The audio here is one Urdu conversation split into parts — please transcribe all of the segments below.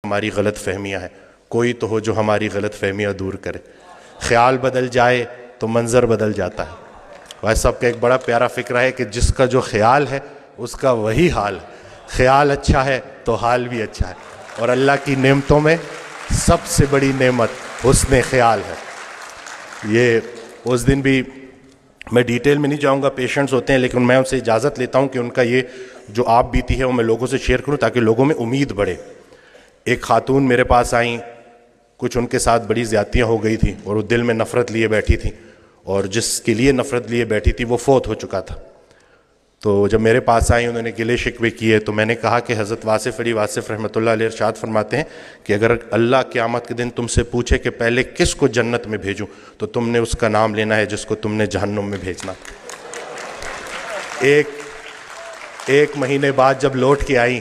ہماری غلط فہمیاں ہیں، کوئی تو ہو جو ہماری غلط فہمیاں دور کرے۔ خیال بدل جائے تو منظر بدل جاتا ہے۔ بھائی صاحب کا ایک بڑا پیارا فکرہ ہے کہ جس کا جو خیال ہے اس کا وہی حال ہے۔ خیال اچھا ہے تو حال بھی اچھا ہے، اور اللہ کی نعمتوں میں سب سے بڑی نعمت حسن خیال ہے۔ یہ اس دن بھی میں ڈیٹیل میں نہیں جاؤں گا، پیشنٹس ہوتے ہیں، لیکن میں ان سے اجازت لیتا ہوں کہ ان کا یہ جو آپ بیتی ہے وہ میں لوگوں سے شیئر کروں تاکہ لوگوں میں امید بڑھے۔ ایک خاتون میرے پاس آئیں، کچھ ان کے ساتھ بڑی زیادتیاں ہو گئی تھیں اور وہ دل میں نفرت لیے بیٹھی تھیں، اور جس کے لیے نفرت لیے بیٹھی تھی وہ فوت ہو چکا تھا۔ تو جب میرے پاس آئیں انہوں نے گلے شکوے کیے، تو میں نے کہا کہ حضرت واصف علی واصف رحمۃ اللہ علیہ ارشاد فرماتے ہیں کہ اگر اللہ قیامت کے دن تم سے پوچھے کہ پہلے کس کو جنت میں بھیجوں تو تم نے اس کا نام لینا ہے جس کو تم نے جہنم میں بھیجنا۔ ایک مہینے بعد جب لوٹ کے آئیں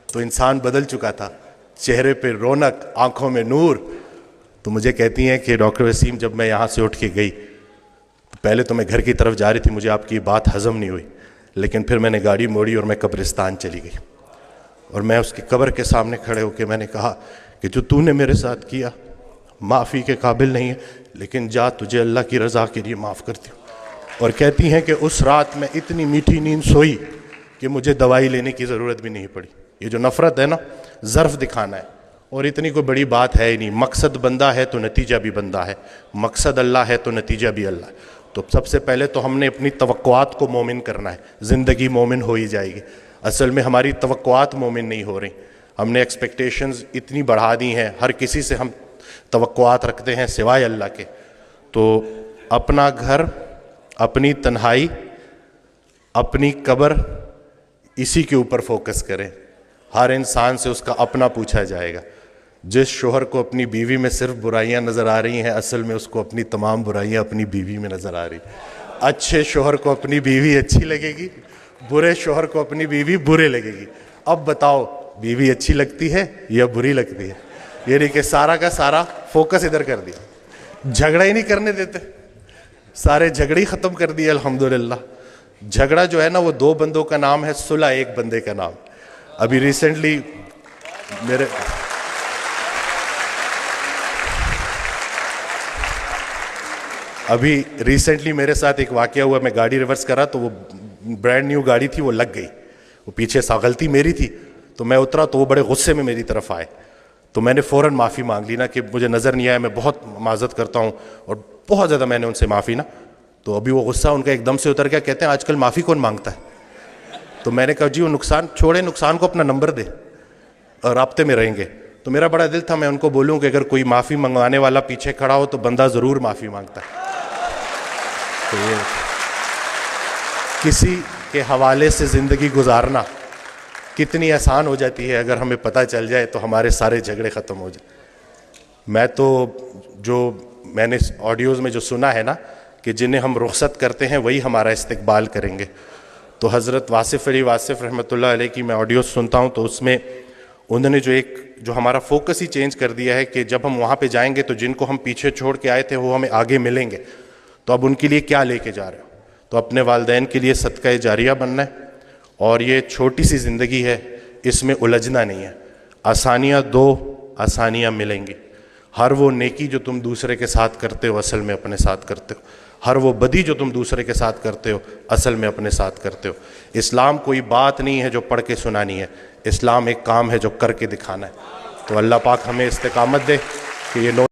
تو انسان بدل چکا تھا، چہرے پہ رونق، آنکھوں میں نور۔ تو مجھے کہتی ہیں کہ ڈاکٹر وسیم جب میں یہاں سے اٹھ کے گئی، پہلے تو میں گھر کی طرف جا رہی تھی، مجھے آپ کی بات ہضم نہیں ہوئی، لیکن پھر میں نے گاڑی موڑی اور میں قبرستان چلی گئی، اور میں اس کی قبر کے سامنے کھڑے ہو کے میں نے کہا کہ جو تو نے میرے ساتھ کیا معافی کے قابل نہیں ہے، لیکن جا تجھے اللہ کی رضا کے لیے معاف کرتی ہوں۔ اور کہتی ہیں کہ اس رات میں اتنی میٹھی نیند سوئی کہ مجھے دوائی لینے کی ضرورت بھی نہیں پڑی۔ یہ جو نفرت ہے نا، ظرف دکھانا ہے، اور اتنی کوئی بڑی بات ہے ہی نہیں۔ مقصد بندہ ہے تو نتیجہ بھی بندہ ہے، مقصد اللہ ہے تو نتیجہ بھی اللہ ہے۔ تو سب سے پہلے تو ہم نے اپنی توقعات کو مومن کرنا ہے، زندگی مومن ہو ہی جائے گی۔ اصل میں ہماری توقعات مومن نہیں ہو رہی، ہم نے ایکسپیکٹیشنز اتنی بڑھا دی ہیں، ہر کسی سے ہم توقعات رکھتے ہیں سوائے اللہ کے۔ تو اپنا گھر، اپنی تنہائی، اپنی قبر، اسی کے اوپر فوکس کریں۔ ہر انسان سے اس کا اپنا پوچھا جائے گا۔ جس شوہر کو اپنی بیوی میں صرف برائیاں نظر آ رہی ہیں، اصل میں اس کو اپنی تمام برائیاں اپنی بیوی میں نظر آ رہی ہیں۔ اچھے شوہر کو اپنی بیوی اچھی لگے گی، برے شوہر کو اپنی بیوی برے لگے گی۔ اب بتاؤ بیوی اچھی لگتی ہے یا بری لگتی ہے؟ یہ نہیں کہ سارا کا سارا فوکس ادھر کر دیا، جھگڑا ہی نہیں کرنے دیتے، سارے جھگڑے ہی ختم کر دیے الحمدللہ۔ جھگڑا جو ہے نا وہ دو بندوں کا نام ہے، صلح ایک بندے کا نام۔ ابھی ریسنٹلی میرے ساتھ ایک واقعہ ہوا، میں گاڑی ریورس کرا تو وہ برانڈ نیو گاڑی تھی، وہ لگ گئی، وہ پیچھے سا غلطی میری تھی، تو میں اترا تو وہ بڑے غصے میں میری طرف آئے، تو میں نے فوراً معافی مانگ لی نا کہ مجھے نظر نہیں آیا، میں بہت معذرت کرتا ہوں، اور بہت زیادہ میں نے ان سے معافی نا۔ تو ابھی وہ غصہ ان کا ایک دم سے اتر گیا، کہتے ہیں آج کل معافی کون مانگتا ہے؟ تو میں نے کہا جی وہ نقصان چھوڑے، نقصان کو اپنا نمبر دے اور رابطے میں رہیں گے۔ تو میرا بڑا دل تھا میں ان کو بولوں کہ اگر کوئی معافی منگوانے والا پیچھے کھڑا ہو تو بندہ ضرور معافی مانگتا ہے۔ تو یہ کسی کے حوالے سے زندگی گزارنا کتنی آسان ہو جاتی ہے، اگر ہمیں پتہ چل جائے تو ہمارے سارے جھگڑے ختم ہو جائیں۔ میں تو جو میں نے آڈیوز میں جو سنا ہے نا کہ جنہیں ہم رخصت کرتے ہیں وہی ہمارا استقبال کریں گے، تو حضرت واصف علی واصف رحمۃ اللہ علیہ کی میں آڈیوز سنتا ہوں تو اس میں انہوں نے جو ہمارا فوکس ہی چینج کر دیا ہے کہ جب ہم وہاں پہ جائیں گے تو جن کو ہم پیچھے چھوڑ کے آئے تھے وہ ہمیں آگے ملیں گے، تو اب ان کے لیے کیا لے کے جا رہے ہو؟ تو اپنے والدین کے لیے صدقہ جاریہ بننا ہے، اور یہ چھوٹی سی زندگی ہے، اس میں الجھنا نہیں ہے۔ آسانیاں دو، آسانیاں ملیں گی۔ ہر وہ نیکی جو تم دوسرے کے ساتھ کرتے ہو اصل میں اپنے ساتھ کرتے ہو، ہر وہ بدی جو تم دوسرے کے ساتھ کرتے ہو اصل میں اپنے ساتھ کرتے ہو۔ اسلام کوئی بات نہیں ہے جو پڑھ کے سنانی ہے، اسلام ایک کام ہے جو کر کے دکھانا ہے۔ تو اللہ پاک ہمیں استقامت دے کہ یہ